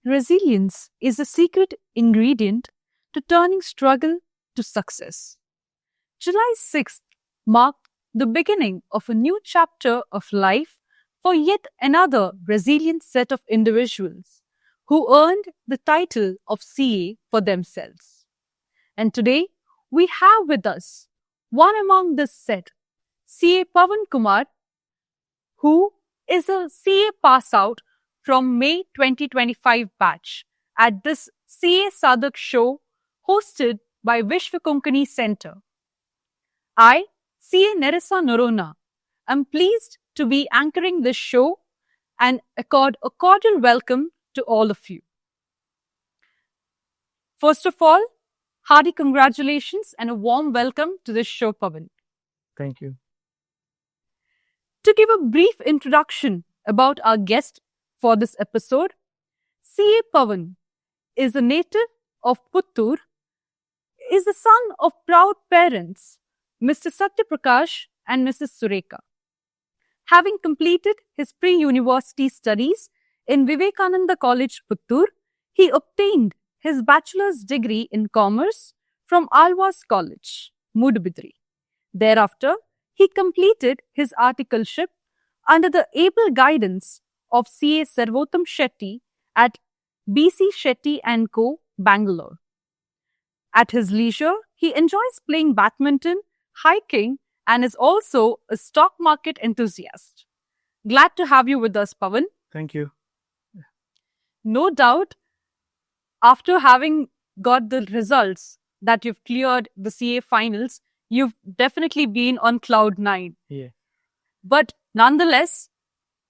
Resilience is the secret ingredient to turning struggle to success. July 6th marked the beginning of a new chapter of life for yet another resilient set of individuals who earned the title of CA for themselves. And today, we have with us one among this set, CA Pavan Kumar, who is a CA pass out from May 2025 batch at this CA Sadak show hosted by Vishwa Konkani Center. I, CA Nerissa Norona, am pleased to be anchoring this show and accord a cordial welcome to all of you. First of all, hearty congratulations and a warm welcome to this show, Pavan. Thank you. To give a brief introduction about our guest for this episode, CA Pavan is a native of Puttur, is the son of proud parents, Mr. Satya Prakash and Mrs. Sureka. Having completed his pre-university studies in Vivekananda College, Puttur, he obtained his bachelor's degree in commerce from Alwas College, Mudbidri. Thereafter, he completed his articleship under the able guidance of CA Sarvottam Shetty at BC Shetty & Co., Bangalore. At his leisure, he enjoys playing badminton, hiking, and is also a stock market enthusiast. Glad to have you with us, Pavan. Thank you. No doubt, after having got the results that you've cleared the CA finals, you've definitely been on cloud 9. Yeah. But nonetheless,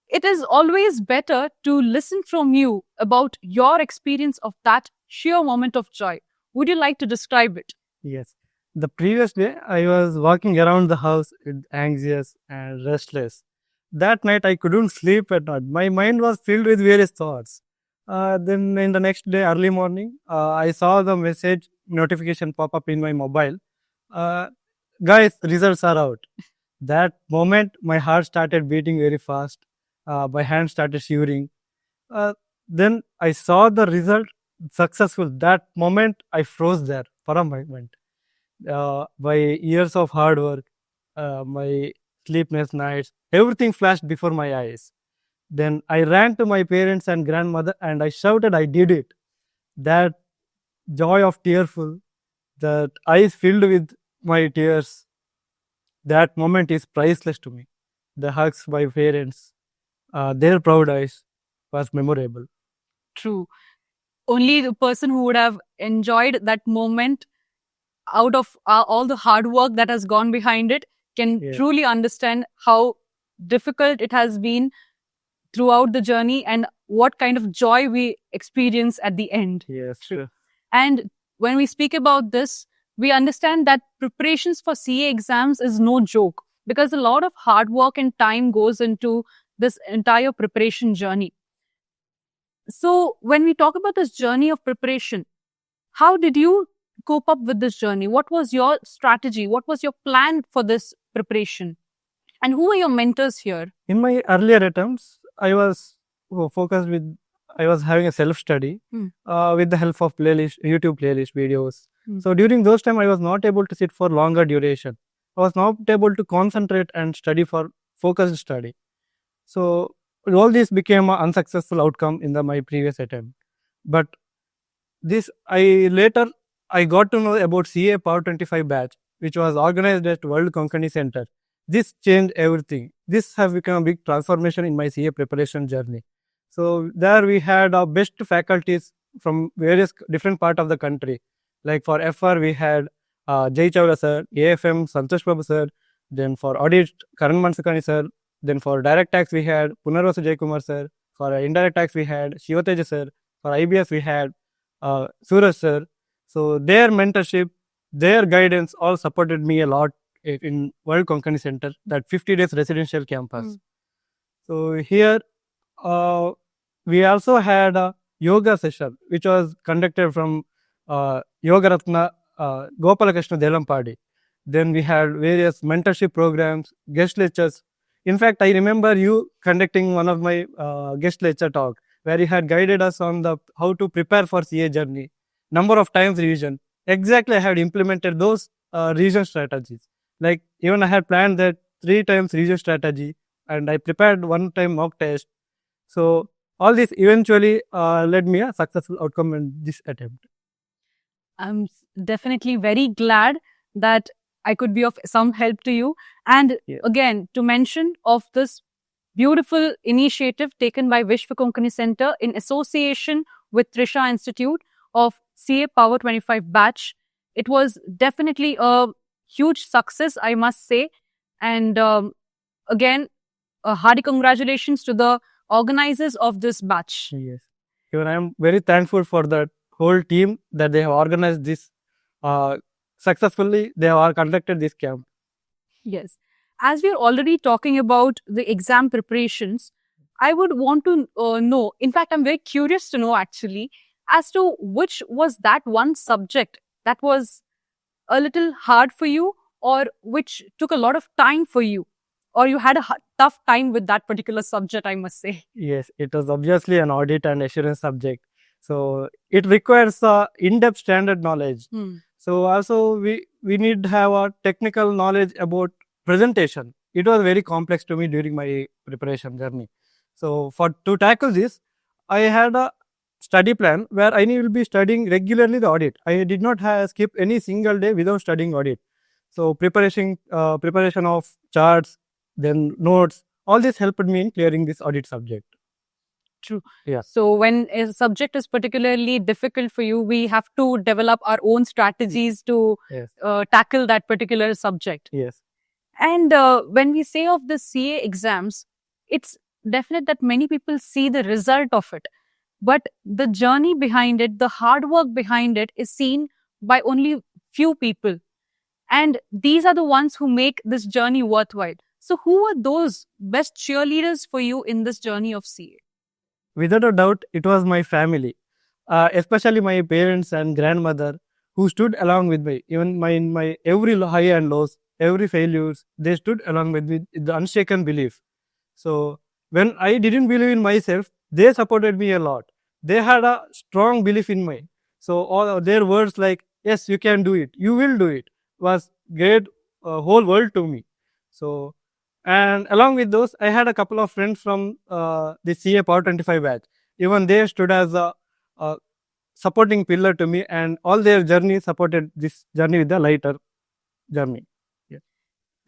it is always better to listen from you about your experience of that sheer moment of joy. Would you like to describe it? Yes. The previous day, I was walking around the house with anxious and restless. That night, I couldn't sleep at night. My mind was filled with various thoughts. Then in the next day, early morning, I saw the message notification pop up in my mobile. Guys, results are out. That moment, my heart started beating very fast. My hand started shivering. Then I saw the result successful. That moment, I froze there for a moment. My years of hard work, my sleepless nights, everything flashed before my eyes. Then I ran to my parents and grandmother and I shouted, I did it. That joy of tearful, that eyes filled with my tears, that moment is priceless to me. The hugs by parents, their proud eyes was memorable. True. Only the person who would have enjoyed that moment out of all the hard work that has gone behind it can truly understand how difficult it has been throughout the journey and what kind of joy we experience at the end. Yes, sure. And when we speak about this, we understand that preparations for CA exams is no joke because a lot of hard work and time goes into this entire preparation journey. So when we talk about this journey of preparation, how did you cope up with this journey? What was your strategy? What was your plan for this preparation? And who are your mentors here? In my earlier attempts, I was focused with, I was having a self-study with the help of YouTube playlist videos. So during those time, I was not able to sit for longer duration. I was not able to concentrate and study for focused study. So all this became an unsuccessful outcome in my previous attempt. But this, I got to know about CA Power 25 batch, which was organized at World Konkani Center. This changed everything. This has become a big transformation in my CA preparation journey. So there we had our best faculties from various different parts of the country. Like for FR, we had Jai Chawla sir, AFM, Santosh Babu sir. Then for audit, Karan Mansakani sir. Then for direct tax, we had Punarvasu Jaikumar sir. For indirect tax, we had Shivateja sir. For IBS, we had Suraj sir. So their mentorship, their guidance all supported me a lot in World Konkani Center, that 50 days residential campus. So here, we also had a yoga session, which was conducted from Yoga Ratna Gopalakrishna Delampadi. Then we had various mentorship programs, guest lectures. In fact, I remember you conducting one of my guest lecture talk, where he had guided us on the how to prepare for CA journey, number of times revision. Exactly, I had implemented those revision strategies. Like even I had planned that 3 times revision strategy, and I prepared 1 time mock test. So all this eventually led me a successful outcome in this attempt. I'm definitely very glad that I could be of some help to you. And again, to mention of this beautiful initiative taken by Vishwa Konkani Center in association with Trisha Institute of CA Power 25 batch. It was definitely a huge success, I must say. And again, hearty congratulations to the organizers of this batch. Yes. Even I am very thankful for that whole team that they have organized this successfully. They have conducted this camp. Yes. As we are already talking about the exam preparations, I would want to know, in fact, I'm very curious to know actually, as to which was that one subject that was a little hard for you or which took a lot of time for you, or you had a tough time with that particular subject, I must say. Yes, it was obviously an audit and assurance subject. So it requires in-depth standard knowledge. So also we need to have a technical knowledge about presentation. It was very complex to me during my preparation journey. So to tackle this, I had a study plan where I will be studying regularly the audit. I did not skip any single day without studying audit. So preparation of charts, then notes, all this helped me in clearing this audit subject. True. Yeah. So when a subject is particularly difficult for you, we have to develop our own strategies to tackle that particular subject. Yes. And when we say of the CA exams, it's definite that many people see the result of it. But the journey behind it, the hard work behind it is seen by only few people. And these are the ones who make this journey worthwhile. So who are those best cheerleaders for you in this journey of CA? Without a doubt, it was my family, especially my parents and grandmother, who stood along with me. Even in my every high and lows, every failures, they stood along with me with the unshaken belief. So when I didn't believe in myself, they supported me a lot. They had a strong belief in me. So all their words like, yes, you can do it, you will do it, was great whole world to me. So, and along with those, I had a couple of friends from the CA Power 25 batch. Even they stood as a supporting pillar to me, and all their journey supported this journey with the lighter journey.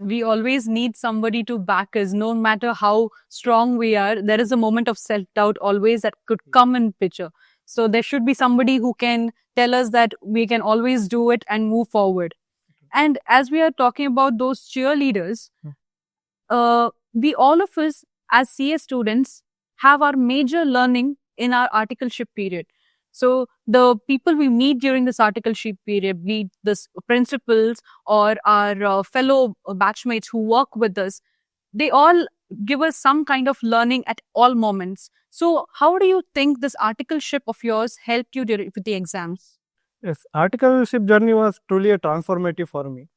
We always need somebody to back us, no matter how strong we are. There is a moment of self-doubt always that could come in picture. So there should be somebody who can tell us that we can always do it and move forward. And as we are talking about those cheerleaders, we all of us as CA students have our major learning in our articleship period. So the people we meet during this articleship period, be it the principals or our fellow batchmates who work with us, they all give us some kind of learning at all moments. So how do you think this articleship of yours helped you with the exams? Yes, articleship journey was truly a transformative for me.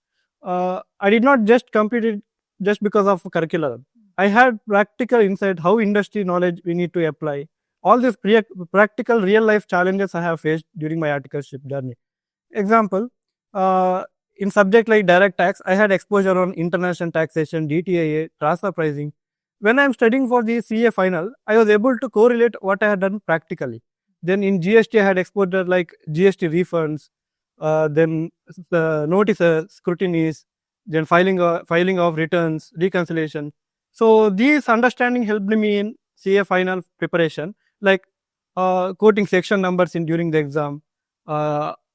I did not just compete it just because of curriculum. I had practical insight how industry knowledge we need to apply. All these practical real life challenges I have faced during my articleship journey. Example, in subject like direct tax, I had exposure on international taxation, DTIA, transfer pricing. When I am studying for the CA final, I was able to correlate what I had done practically. Then in GST, I had exposure like GST refunds, then the notices, scrutinies, then filing of returns, reconciliation. So these understanding helped me in CA final preparation, like quoting section numbers during the exam,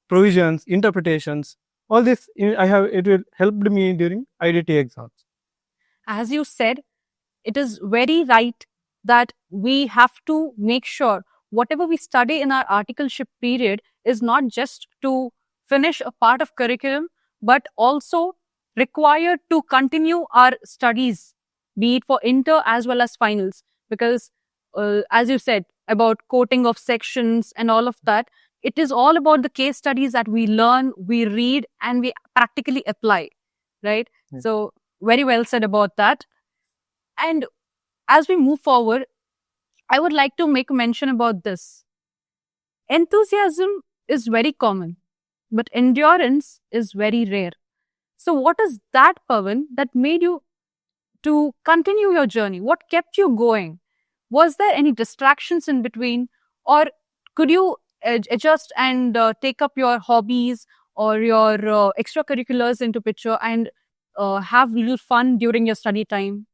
provisions, interpretations. All this it will helped me during IDT exams. As you said, it is very right that we have to make sure whatever we study in our articleship period is not just to finish a part of curriculum, but also required to continue our studies, be it for inter as well as finals. Because as you said, about quoting of sections and all of that, it is all about the case studies that we learn, we read, and we practically apply, right? Yes. So very well said about that. And as we move forward, I would like to make a mention about this. Enthusiasm is very common, but endurance is very rare. So, what is that, Pavan, that made you to continue your journey? What kept you going? Was there any distractions in between, or could you adjust and take up your hobbies or your extracurriculars into picture and have little fun during your study time?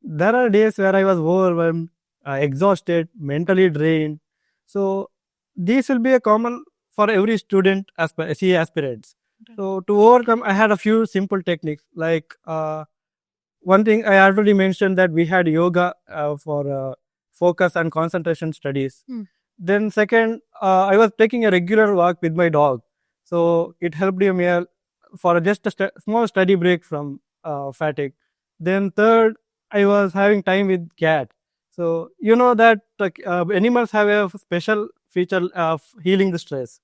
There are days where I was overwhelmed, exhausted, mentally drained. So this will be a common for every student CA aspirants. So to overcome, I had a few simple techniques. Like one thing I already mentioned, that we had yoga for focus and concentration studies. Then second, I was taking a regular walk with my dog. So it helped me for just a small study break from fatigue. Then third, I was having time with cat. So you know that animals have a special feature of healing the stress.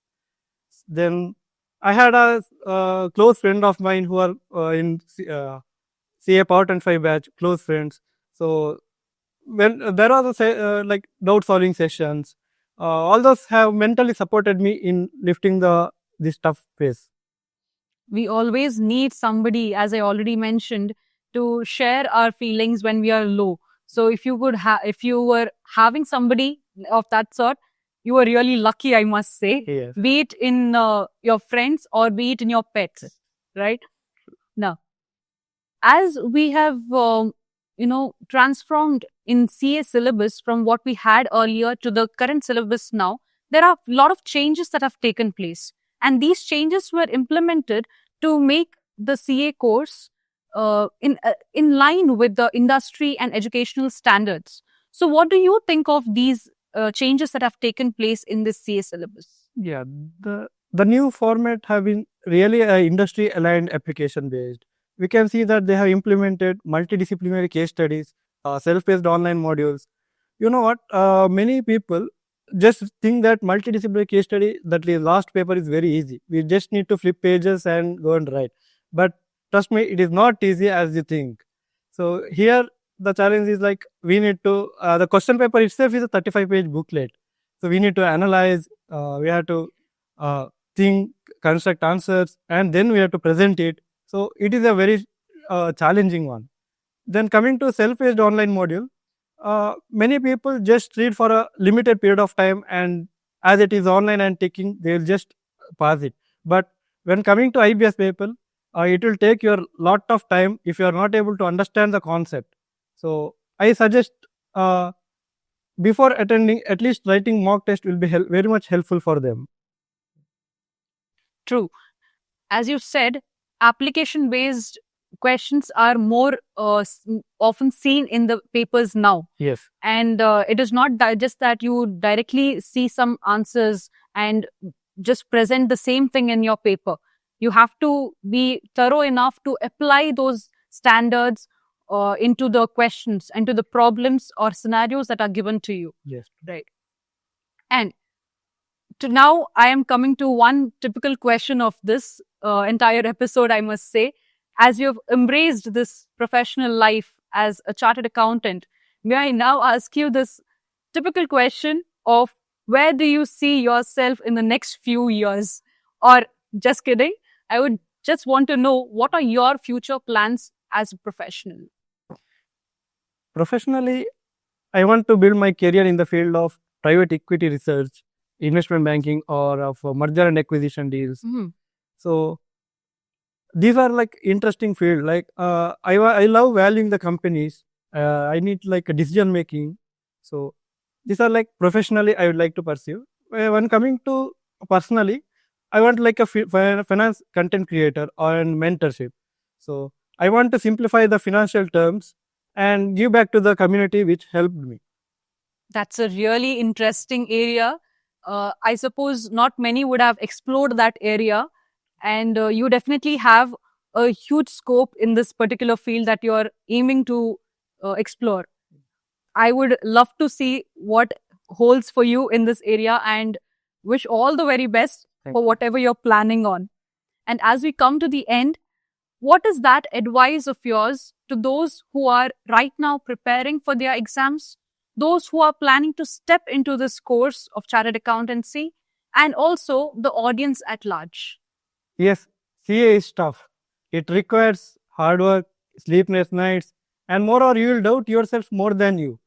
Then I had a close friend of mine who are in CA Power 5 batch, close friends. So when there was like doubt solving sessions, all those have mentally supported me in lifting this tough phase. We always need somebody, as I already mentioned, to share our feelings when we are low. So if you were having somebody of that sort, you were really lucky, I must say. Yes. Be it in your friends or be it in your pets, right? Now, as we have transformed in CA syllabus from what we had earlier to the current syllabus now, there are a lot of changes that have taken place, and these changes were implemented to make the CA course in line with the industry and educational standards. So what do you think of these changes that have taken place in this CA syllabus? Yeah, the new format have been really industry aligned, application based. We can see that they have implemented multidisciplinary case studies, self-paced online modules. You know what? Many people just think that multidisciplinary case study, that the last paper is very easy. We just need to flip pages and go and write. But trust me, it is not easy as you think. So here the challenge is like we need to, the question paper itself is a 35-page booklet. So we need to analyze, we have to think, construct answers, and then we have to present it. So it is a very challenging one. Then coming to self-paced online module, many people just read for a limited period of time, and as it is online and taking, they will just pass it. But when coming to IBS paper, it will take your lot of time if you are not able to understand the concept. So I suggest before attending, at least writing mock test will be very much helpful for them. True. As you said, application based questions are more often seen in the papers now. Yes. And it is not just that you directly see some answers and just present the same thing in your paper. You have to be thorough enough to apply those standards into the questions, into the problems or scenarios that are given to you. Yes. Right. And to now, I am coming to one typical question of this entire episode, I must say. As you've embraced this professional life as a chartered accountant, may I now ask you this typical question of where do you see yourself in the next few years? Or just kidding, I would just want to know, what are your future plans as a professional? Professionally, I want to build my career in the field of private equity research, investment banking, or of merger and acquisition deals. So these are like interesting field. Like I love valuing the companies. I need like a decision making. So these are like professionally I would like to pursue. When coming to personally, I want like a finance content creator or mentorship. So I want to simplify the financial terms and give back to the community which helped me. That's a really interesting area. I suppose not many would have explored that area, and you definitely have a huge scope in this particular field that you're aiming to explore. I would love to see what holds for you in this area and wish all the very best for whatever you're planning on. And as we come to the end, what is that advice of yours to those who are right now preparing for their exams? those who are planning to step into this course of chartered accountancy, and also the audience at large? Yes, CA is tough. It requires hard work, sleepless nights, and moreover, you will doubt yourself more than you.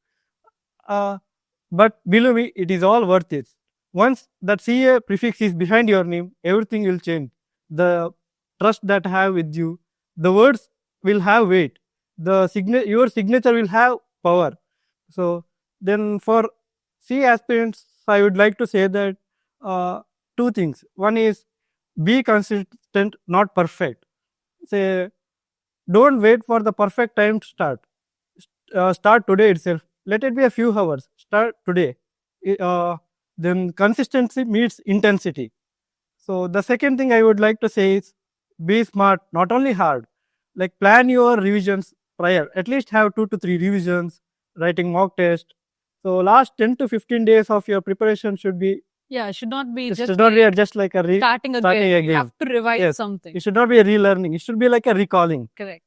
But believe me, it is all worth it. Once that CA prefix is behind your name, everything will change. The trust that I have with you, the words will have weight. Your signature will have power. So then for CA aspirants, I would like to say that two things. One is be consistent, not perfect. Say, don't wait for the perfect time to start. Start today itself. Let it be a few hours. Start today. Then consistency meets intensity. So the second thing I would like to say is be smart, not only hard. Like plan your revisions prior. At least have 2 to 3 revisions, writing mock test. So last 10 to 15 days of your preparation should be. Yeah, it should not be It just should not be just like a starting starting again. You again. have to revise Yes. something. It should not be a relearning. It should be like a recalling. Correct.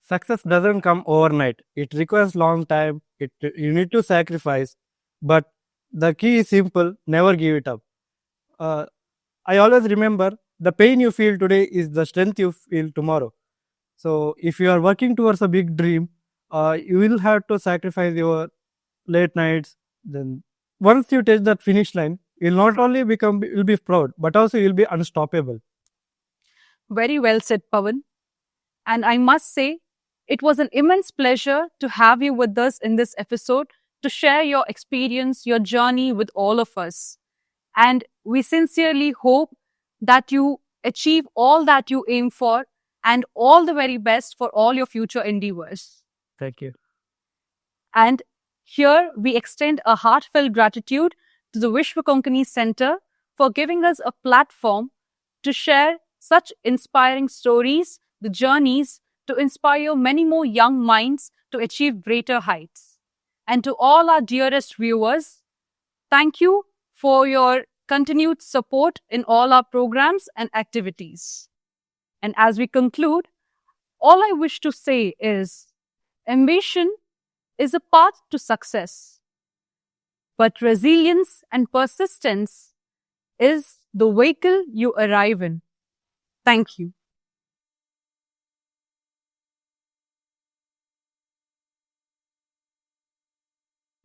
Success doesn't come overnight. It requires long time. You need to sacrifice, but the key is simple: never give it up. I always remember the pain you feel today is the strength you feel tomorrow. So if you are working towards a big dream, you will have to sacrifice your late nights. Then once you touch that finish line, you'll not only you'll be proud, but also you'll be unstoppable. Very well said, Pavan. And I must say, it was an immense pleasure to have you with us in this episode to share your experience, your journey with all of us. And we sincerely hope that you achieve all that you aim for and all the very best for all your future endeavors. Thank you. And here we extend a heartfelt gratitude to the Vishwa Konkani Center for giving us a platform to share such inspiring stories, the journeys to inspire many more young minds to achieve greater heights. And to all our dearest viewers, thank you for your continued support in all our programs and activities. And as we conclude, all I wish to say is ambition is a path to success, but resilience and persistence is the vehicle you arrive in. Thank you.